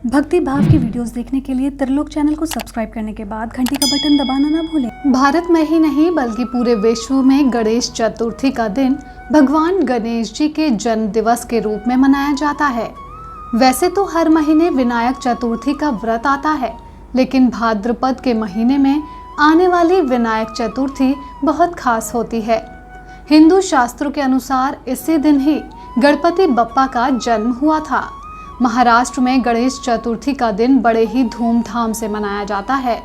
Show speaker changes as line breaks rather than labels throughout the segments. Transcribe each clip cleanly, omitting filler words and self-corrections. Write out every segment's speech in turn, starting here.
भक्ति भाव की वीडियोस देखने के लिए त्रिलोक चैनल को सब्सक्राइब करने के बाद घंटी का बटन दबाना ना भूलें। भारत में ही नहीं बल्कि पूरे विश्व में गणेश चतुर्थी का दिन भगवान गणेश जी के जन्म दिवस के रूप में मनाया जाता है। वैसे तो हर महीने विनायक चतुर्थी का व्रत आता है, लेकिन भाद्रपद के महीने में आने वाली विनायक चतुर्थी बहुत खास होती है। हिंदू शास्त्रों के अनुसार इसी दिन ही गणपति बप्पा का जन्म हुआ था। महाराष्ट्र में गणेश चतुर्थी का दिन बड़े ही धूमधाम से मनाया जाता है।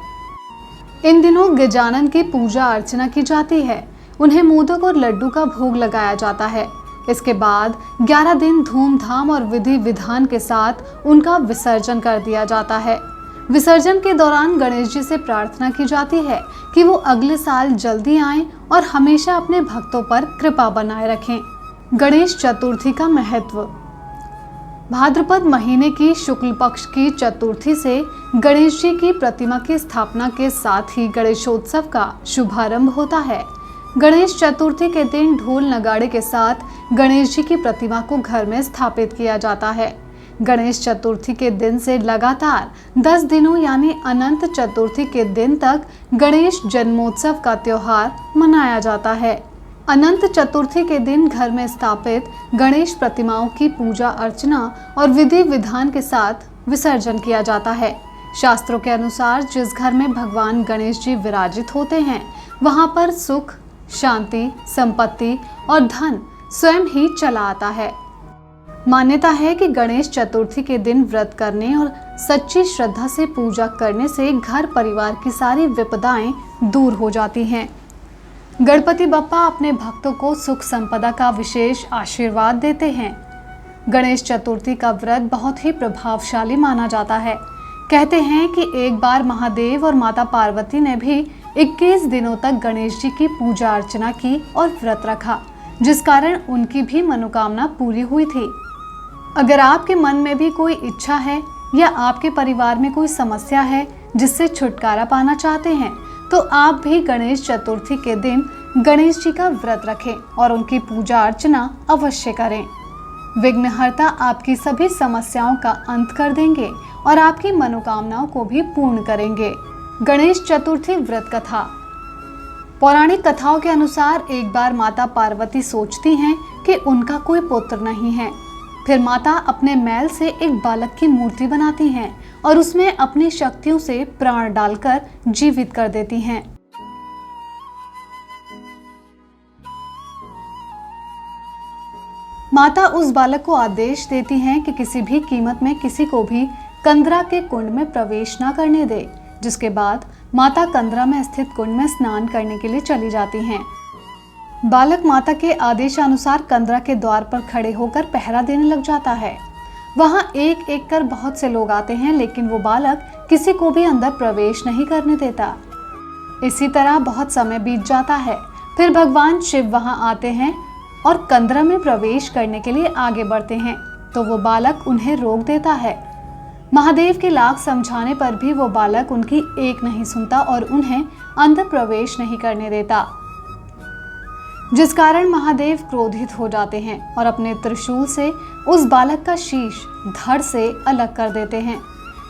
इन दिनों गजानन की पूजा अर्चना की जाती है। उन्हें मोदक और लड्डू का भोग लगाया जाता है। इसके बाद 11 दिन धूमधाम और विधि विधान के साथ उनका विसर्जन कर दिया जाता है। विसर्जन के दौरान गणेश जी से प्रार्थना की जाती है कि वो अगले साल जल्दी आएं और हमेशा अपने भक्तों पर कृपा बनाए रखें। गणेश चतुर्थी का महत्व। भाद्रपद महीने की शुक्ल पक्ष की चतुर्थी से गणेश जी की प्रतिमा की स्थापना के साथ ही गणेशोत्सव का शुभारंभ होता है। गणेश चतुर्थी के दिन ढोल नगाड़े के साथ गणेश जी की प्रतिमा को घर में स्थापित किया जाता है। गणेश चतुर्थी के दिन से लगातार 10 दिनों यानी अनंत चतुर्थी के दिन तक गणेश जन्मोत्सव का त्योहार मनाया जाता है। अनंत चतुर्थी के दिन घर में स्थापित गणेश प्रतिमाओं की पूजा अर्चना और विधि विधान के साथ विसर्जन किया जाता है। शास्त्रों के अनुसार जिस घर में भगवान गणेश जी विराजित होते हैं, वहां पर सुख, शांति, संपत्ति और धन स्वयं ही चला आता है। मान्यता है कि गणेश चतुर्थी के दिन व्रत करने और सच्ची श्रद्धा से पूजा करने से घर परिवार की सारी विपदाएं दूर हो जाती हैं। गणपति बप्पा अपने भक्तों को सुख संपदा का विशेष आशीर्वाद देते हैं। गणेश चतुर्थी का व्रत बहुत ही प्रभावशाली माना जाता है। कहते हैं कि एक बार महादेव और माता पार्वती ने भी 21 दिनों तक गणेश जी की पूजा अर्चना की और व्रत रखा, जिस कारण उनकी भी मनोकामना पूरी हुई थी। अगर आपके मन में भी कोई इच्छा है या आपके परिवार में कोई समस्या है जिससे छुटकारा पाना चाहते हैं, तो आप भी गणेश चतुर्थी के दिन गणेश जी का व्रत रखें और उनकी पूजा अर्चना अवश्य करें। विघ्नहर्ता आपकी सभी समस्याओं का अंत कर देंगे और आपकी मनोकामनाओं को भी पूर्ण करेंगे। गणेश चतुर्थी व्रत कथा। पौराणिक कथाओं के अनुसार एक बार माता पार्वती सोचती हैं कि उनका कोई पुत्र नहीं है। फिर माता अपने मैल से एक बालक की मूर्ति बनाती हैं और उसमें अपनी शक्तियों से प्राण डालकर जीवित कर देती हैं। माता उस बालक को आदेश देती हैं कि किसी भी कीमत में किसी को भी कंदरा के कुंड में प्रवेश न करने दे, जिसके बाद माता कंदरा में स्थित कुंड में स्नान करने के लिए चली जाती हैं। बालक माता के आदेशानुसार कंदरा के द्वार पर खड़े होकर पहरा देने लग जाता है। वहां एक एक कर बहुत से लोग आते हैं, लेकिन वो बालक किसी को भी अंदर प्रवेश नहीं करने देता। इसी तरह बहुत समय बीत जाता है। फिर भगवान शिव वहां आते हैं और कंदरा में प्रवेश करने के लिए आगे बढ़ते हैं, तो वो बालक उन्हें रोक देता है। महादेव के लाख समझाने पर भी वो बालक उनकी एक नहीं सुनता और उन्हें अंदर प्रवेश नहीं करने देता, जिस कारण महादेव क्रोधित हो जाते हैं और अपने त्रिशूल से उस बालक का शीश धड़ से अलग कर देते हैं।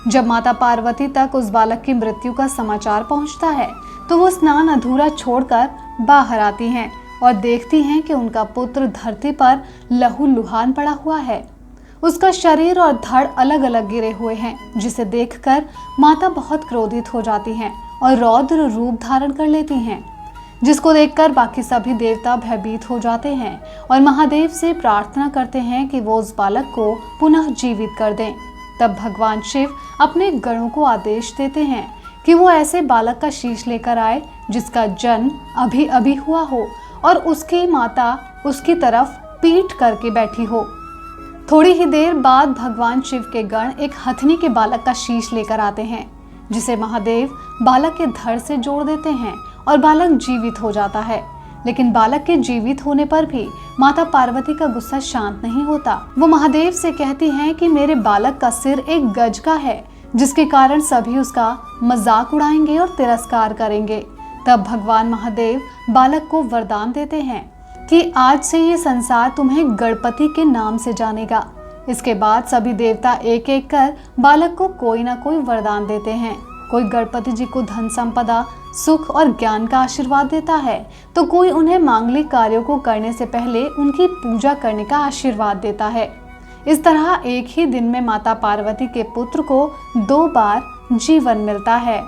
जब माता पार्वती तक उस बालक की मृत्यु का समाचार पहुंचता है, तो वो स्नान अधूरा छोड़कर बाहर आती हैं और देखती हैं कि उनका पुत्र धरती पर लहूलुहान पड़ा हुआ है। उसका शरीर और धड़ अलग अलग गिरे हुए हैं, जिसे देखकर माता बहुत क्रोधित हो जाती हैं और रौद्र रूप धारण कर लेती हैं, जिसको देखकर बाकी सभी देवता भयभीत हो जाते हैं और महादेव से प्रार्थना करते हैं कि वो उस बालक को पुनः जीवित कर दें। तब भगवान शिव अपने गणों को आदेश देते हैं कि वो ऐसे बालक का शीश लेकर आए जिसका जन्म अभी अभी हुआ हो और उसकी माता उसकी तरफ पीठ करके बैठी हो। थोड़ी ही देर बाद भगवान शिव के गण एक हथनी के बालक का शीश लेकर आते हैं, जिसे महादेव बालक के धड़ से जोड़ देते हैं और बालक जीवित हो जाता है। लेकिन बालक के जीवित होने पर भी माता पार्वती का गुस्सा शांत नहीं होता। वो महादेव से कहती हैं कि मेरे बालक का सिर एक गज का है, जिसके कारण सभी उसका मजाक उड़ाएंगे और तिरस्कार करेंगे। तब भगवान महादेव बालक को वरदान देते हैं कि आज से ये संसार तुम्हें गणपति के नाम से जानेगा। इसके बाद सभी देवता एक एक कर बालक को कोई ना कोई वरदान देते हैं। कोई गणपति जी को धन संपदा, सुख और ज्ञान का आशीर्वाद देता है, तो कोई उन्हें मांगलिक कार्यों को करने से पहले उनकी पूजा करने का आशीर्वाद देता है। इस तरह एक ही दिन में माता पार्वती के पुत्र को 2 बार जीवन मिलता है।